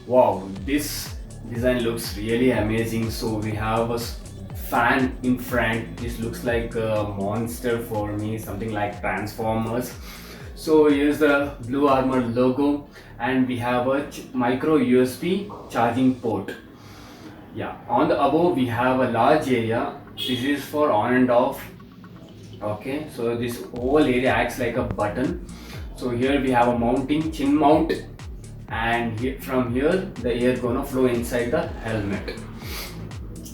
Wow, this design looks really amazing. So we have a fan in front. This looks like a monster for me, something like Transformers. So here's the Bluarmor logo, and we have a micro USB charging port. Yeah, on the above we have a large area. This is for on and off. Okay, so this whole area acts like a button. So here we have a mounting chin mount, and from here the air gonna flow inside the helmet.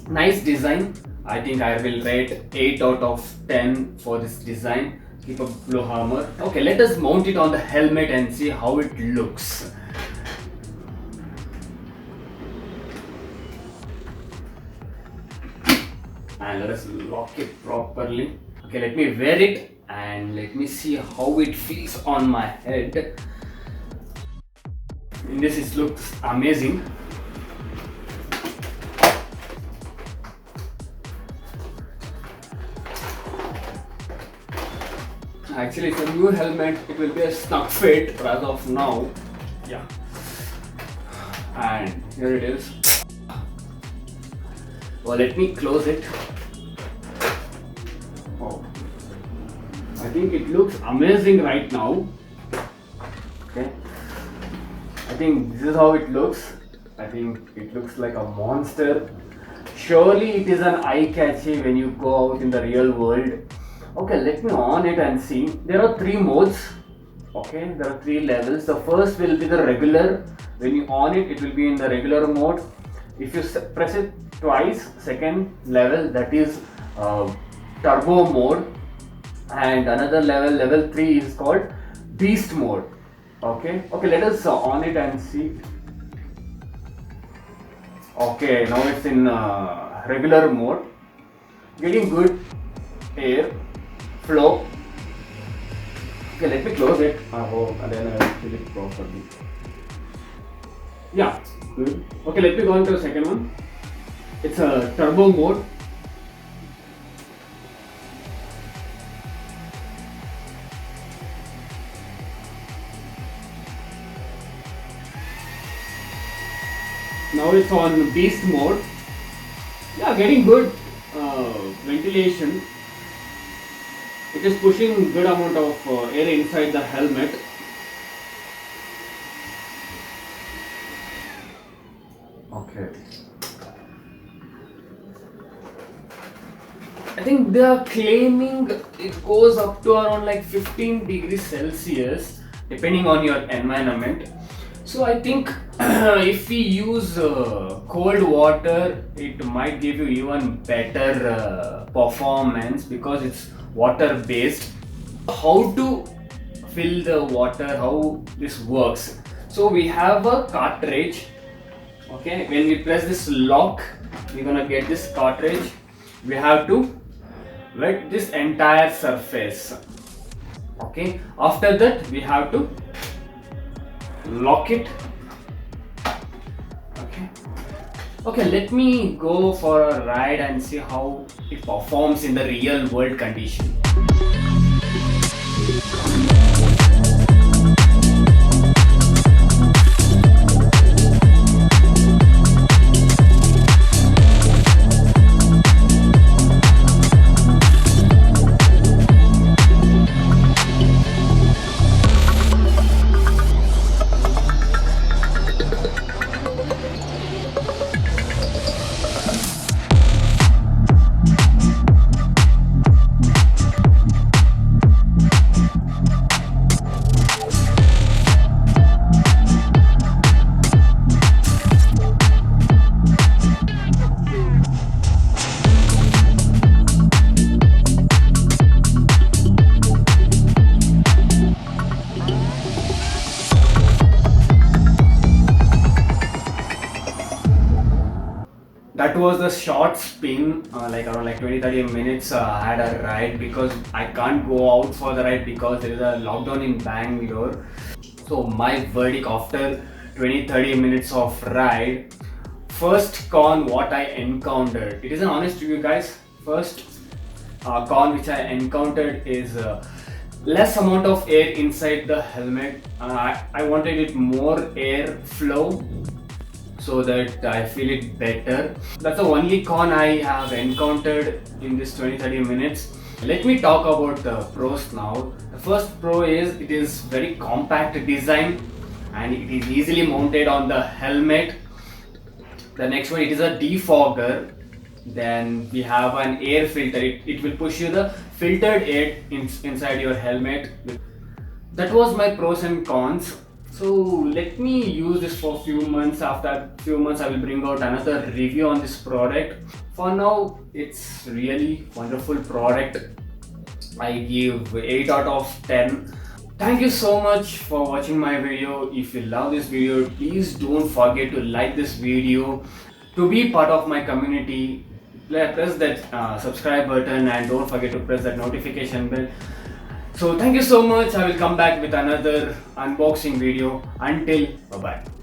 Nice design. I think I will rate 8 out of 10 for this design. Keep a Bluarmor. Okay, let us mount it on the helmet and see how it looks. And let us lock it properly. Okay, let me wear it and let me see how it feels on my head. In this it looks amazing. Actually it's a new helmet, it will be a snug fit as of now. Yeah. And here it is. Well, let me close it. Oh, I think it looks amazing right now. Okay, I think this is how it looks. I think it looks like a monster. Surely it is an eye-catchy when you go out in the real world. Okay, let me on it and see. There are 3 modes. Okay, there are 3 levels. The first will be the regular. When you on it, it will be in the regular mode. If you press it twice, second level, that is turbo mode. And another level, level 3 is called beast mode. Okay, let us on it and see. Okay, now it's in regular mode, getting good air flow. Okay, let me close it. And then I will fill it properly. Yeah, good. Okay, let me go on to the second one. It's a turbo mode. Now it's on beast mode. Yeah, getting good ventilation. It is pushing good amount of air inside the helmet. Okay. I think they are claiming it goes up to around like 15 degrees Celsius depending on your environment. So I think if we use cold water, it might give you even better performance because it's water based. How to fill the water, how this works? So we have a cartridge. Okay, when we press this lock, we're gonna get this cartridge. We have to wet this entire surface. Okay, after that we have to lock it. Okay, let me go for a ride and see how it performs in the real world condition. That was the short spin, like around like 20-30 minutes. I had a ride because I can't go out for the ride because there is a lockdown in Bangalore. So my verdict after 20-30 minutes of ride, first con what I encountered, it is an honest review guys. First con which I encountered is less amount of air inside the helmet. I wanted it more air flow so that I feel it better. That's the only con I have encountered in this 20-30 minutes. Let me talk about the pros now. The first pro is it is very compact design and it is easily mounted on the helmet. The next one, it is a defogger. Then we have an air filter. It will push you the filtered air inside your helmet. That was my pros and cons. So let me use this for a few months. After a few months I will bring out another review on this product. For now it's really wonderful product. I give 8 out of 10. Thank you so much for watching my video. If you love this video, please don't forget to like this video. To be part of my community, press that subscribe button and don't forget to press that notification bell. So thank you so much. I will come back with another unboxing video. Until bye bye.